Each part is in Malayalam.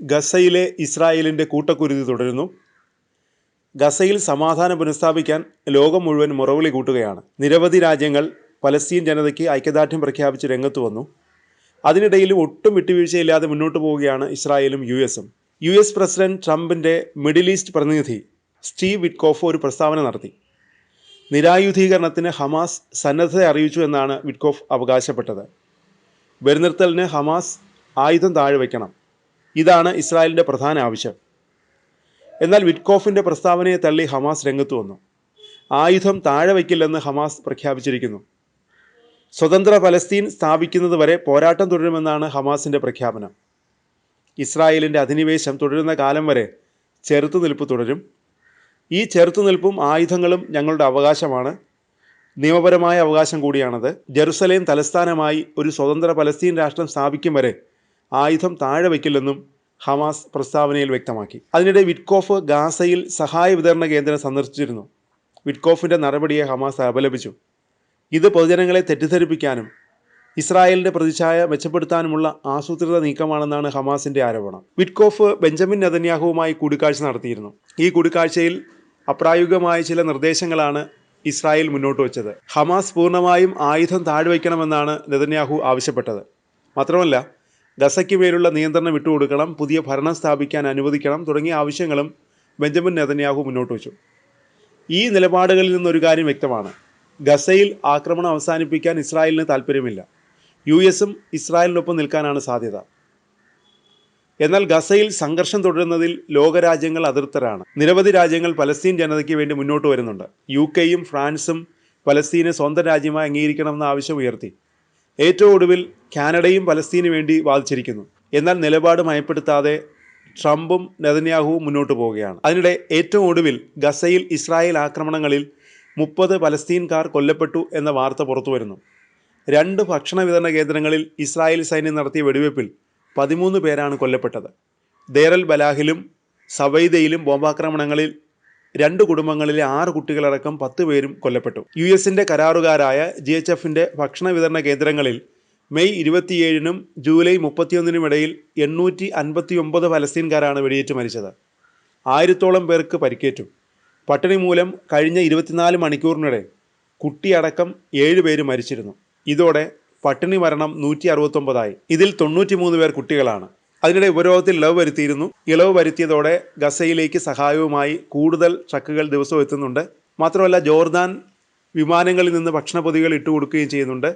ഗസയിലെ ഇസ്രായേലിൻ്റെ കൂട്ടക്കുരുതി തുടരുന്നു. ഗസയിൽ സമാധാനം പുനഃസ്ഥാപിക്കാൻ ലോകം മുഴുവൻ മുറവിളി കൂട്ടുകയാണ്. നിരവധി രാജ്യങ്ങൾ പലസ്തീൻ ജനതയ്ക്ക് ഐക്യദാർഢ്യം പ്രഖ്യാപിച്ച് രംഗത്ത് വന്നു. അതിനിടയിലും ഒട്ടും വിട്ടുവീഴ്ചയില്ലാതെ മുന്നോട്ട് പോവുകയാണ് ഇസ്രായേലും US-ഉം. US പ്രസിഡന്റ് ട്രംപിൻ്റെ മിഡിൽ ഈസ്റ്റ് പ്രതിനിധി സ്റ്റീവ് വിറ്റ്കോഫ് ഒരു പ്രസ്താവന നടത്തി. നിരായുധീകരണത്തിന് ഹമാസ് സന്നദ്ധത അറിയിച്ചു എന്നാണ് വിറ്റ്കോഫ് അവകാശപ്പെട്ടത്. വെടിനിർത്തലിന് ഹമാസ് ആയുധം താഴെ വയ്ക്കണം. ഇതാണ് ഇസ്രായേലിൻ്റെ പ്രധാന ആവശ്യം. എന്നാൽ വിറ്റ്കോഫിൻ്റെ പ്രസ്താവനയെ തള്ളി ഹമാസ് രംഗത്ത് വന്നു. ആയുധം താഴെ വയ്ക്കില്ലെന്ന് ഹമാസ് പ്രഖ്യാപിച്ചിരിക്കുന്നു. സ്വതന്ത്ര പലസ്തീൻ സ്ഥാപിക്കുന്നത് വരെ പോരാട്ടം തുടരുമെന്നാണ് ഹമാസിൻ്റെ പ്രഖ്യാപനം. ഇസ്രായേലിൻ്റെ അധിനിവേശം തുടരുന്ന കാലം വരെ ചെറുത്തുനിൽപ്പ് തുടരും. ഈ ചെറുത്തുനിൽപ്പും ആയുധങ്ങളും ഞങ്ങളുടെ അവകാശമാണ്, നിയമപരമായ അവകാശം കൂടിയാണത്. ജെറുസലേം തലസ്ഥാനമായി ഒരു സ്വതന്ത്ര പലസ്തീൻ രാഷ്ട്രം സ്ഥാപിക്കും വരെ ആയുധം താഴെ വയ്ക്കില്ലെന്നും ഹമാസ് പ്രസ്താവനയിൽ വ്യക്തമാക്കി. അതിനിടെ വിറ്റ്കോഫ് ഗാസയിൽ സഹായ വിതരണ കേന്ദ്രം സന്ദർശിച്ചിരുന്നു. വിറ്റ്കോഫിൻ്റെ നടപടിയെ ഹമാസ് അപലപിച്ചു. ഇത് പൊതുജനങ്ങളെ തെറ്റിദ്ധരിപ്പിക്കാനും ഇസ്രായേലിൻ്റെ പ്രതിച്ഛായ മെച്ചപ്പെടുത്താനുമുള്ള ആസൂത്രിത നീക്കമാണെന്നാണ് ഹമാസിൻ്റെ ആരോപണം. വിറ്റ്കോഫ് ബെഞ്ചമിൻ നെതന്യാഹുവുമായി കൂടിക്കാഴ്ച നടത്തിയിരുന്നു. ഈ കൂടിക്കാഴ്ചയിൽ അപ്രായോഗികമായ ചില നിർദ്ദേശങ്ങളാണ് ഇസ്രായേൽ മുന്നോട്ട് വച്ചത്. ഹമാസ് പൂർണ്ണമായും ആയുധം താഴ്വയ്ക്കണമെന്നാണ് നെതന്യാഹു ആവശ്യപ്പെട്ടത്. മാത്രമല്ല, ഗസയ്ക്ക് മേലുള്ള നിയന്ത്രണം വിട്ടുകൊടുക്കണം, പുതിയ ഭരണം സ്ഥാപിക്കാൻ അനുവദിക്കണം തുടങ്ങിയ ആവശ്യങ്ങളും ബെഞ്ചമിൻ നെതന്യാഹു മുന്നോട്ട് വച്ചു. ഈ നിലപാടുകളിൽ നിന്നൊരു കാര്യം വ്യക്തമാണ്: ഗസയിൽ ആക്രമണം അവസാനിപ്പിക്കാൻ ഇസ്രായേലിന് താല്പര്യമില്ല. US-ഉം ഇസ്രായേലിനൊപ്പം നിൽക്കാനാണ് സാധ്യത. എന്നാൽ ഗസയിൽ സംഘർഷം തുടരുന്നതിൽ ലോകരാജ്യങ്ങൾ അതൃപ്തരാണ്. നിരവധി രാജ്യങ്ങൾ പലസ്തീൻ ജനതയ്ക്ക് വേണ്ടി മുന്നോട്ട് വരുന്നുണ്ട്. UK-യും ഫ്രാൻസും പലസ്തീനെ സ്വന്തം രാജ്യമായി അംഗീകരിക്കണമെന്ന ആവശ്യം ഉയർത്തി. ഏറ്റവും ഒടുവിൽ കാനഡയും പലസ്തീന് വേണ്ടി വാദിച്ചിരിക്കുന്നു. എന്നാൽ നിലപാട് മയപ്പെടുത്താതെ ട്രംപും നെതന്യാഹുവും മുന്നോട്ട് പോവുകയാണ്. അതിനിടെ ഏറ്റവും ഒടുവിൽ ഗസയിൽ ഇസ്രായേൽ ആക്രമണങ്ങളിൽ 30 പലസ്തീൻകാർ കൊല്ലപ്പെട്ടു എന്ന വാർത്ത പുറത്തു വരുന്നു. 2 ഭക്ഷണ വിതരണ കേന്ദ്രങ്ങളിൽ ഇസ്രായേൽ സൈന്യം നടത്തിയ വെടിവയ്പിൽ 13 പേരാണ് കൊല്ലപ്പെട്ടത്. ദേർ ബലാഹിലും സവൈദയിലും ബോംബാക്രമണങ്ങളിൽ 2 കുടുംബങ്ങളിലെ 6 കുട്ടികളടക്കം 10 പേരും കൊല്ലപ്പെട്ടു. US-ൻ്റെ കരാറുകാരായ GHFൻ്റെ ഭക്ഷണ വിതരണ കേന്ദ്രങ്ങളിൽ മെയ് 27-നും ജൂലൈ 31-നും ഇടയിൽ 859 പലസ്തീൻകാരാണ് വെടിയേറ്റ് മരിച്ചത്. 1000-ഓളം പേർക്ക് പരിക്കേറ്റു. പട്ടിണി മൂലം കഴിഞ്ഞ 24 മണിക്കൂറിനിടെ കുട്ടിയടക്കം 7 പേര് മരിച്ചിരുന്നു. ഇതോടെ പട്ടിണി മരണം 169ആയി. ഇതിൽ 93 പേർ കുട്ടികളാണ്. അതിനിടെ ഉപരോധത്തിൽ ഇളവ് വരുത്തിയതോടെ ഗസയിലേക്ക് സഹായവുമായി കൂടുതൽ ട്രക്കുകൾ ദിവസവും എത്തുന്നുണ്ട്. മാത്രമല്ല, ജോർദാൻ വിമാനങ്ങളിൽ നിന്ന് ഭക്ഷണപ്പൊതികൾ ഇട്ടുകൊടുക്കുകയും ചെയ്യുന്നുണ്ട്.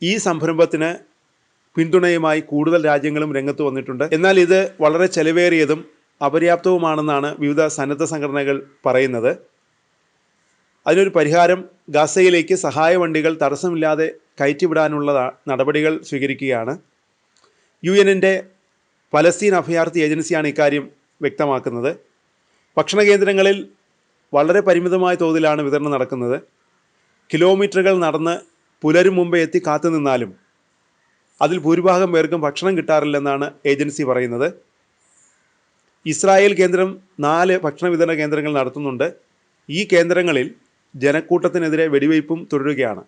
ഈ സംരംഭത്തിന് പിന്തുണയുമായി കൂടുതൽ രാജ്യങ്ങളും രംഗത്ത് വന്നിട്ടുണ്ട്. എന്നാൽ ഇത് വളരെ ചെലവേറിയതും അപര്യാപ്തവുമാണെന്നാണ് വിവിധ സന്നദ്ധ സംഘടനകൾ പറയുന്നത്. അതിനൊരു പരിഹാരം ഗസയിലേക്ക് സഹായ വണ്ടികൾ തടസ്സമില്ലാതെ കയറ്റിവിടാനുള്ള നടപടികൾ സ്വീകരിക്കുകയാണ്. UN-ൻ്റെ പലസ്തീൻ അഭയാർത്ഥി ഏജൻസിയാണ് ഇക്കാര്യം വ്യക്തമാക്കുന്നത്. ഭക്ഷണ കേന്ദ്രങ്ങളിൽ വളരെ പരിമിതമായ തോതിലാണ് വിതരണം നടക്കുന്നത്. കിലോമീറ്ററുകൾ നടന്ന് പുലരും മുമ്പേ എത്തി കാത്തു നിന്നാലും അതിൽ ഭൂരിഭാഗം പേർക്കും ഭക്ഷണം കിട്ടാറില്ലെന്നാണ് ഏജൻസി പറയുന്നത്. ഇസ്രായേൽ കേന്ദ്രം 4 ഭക്ഷണ വിതരണ കേന്ദ്രങ്ങൾ നടത്തുന്നുണ്ട്. ഈ കേന്ദ്രങ്ങളിൽ ജനക്കൂട്ടത്തിനെതിരെ വെടിവയ്പും തുടരുകയാണ്.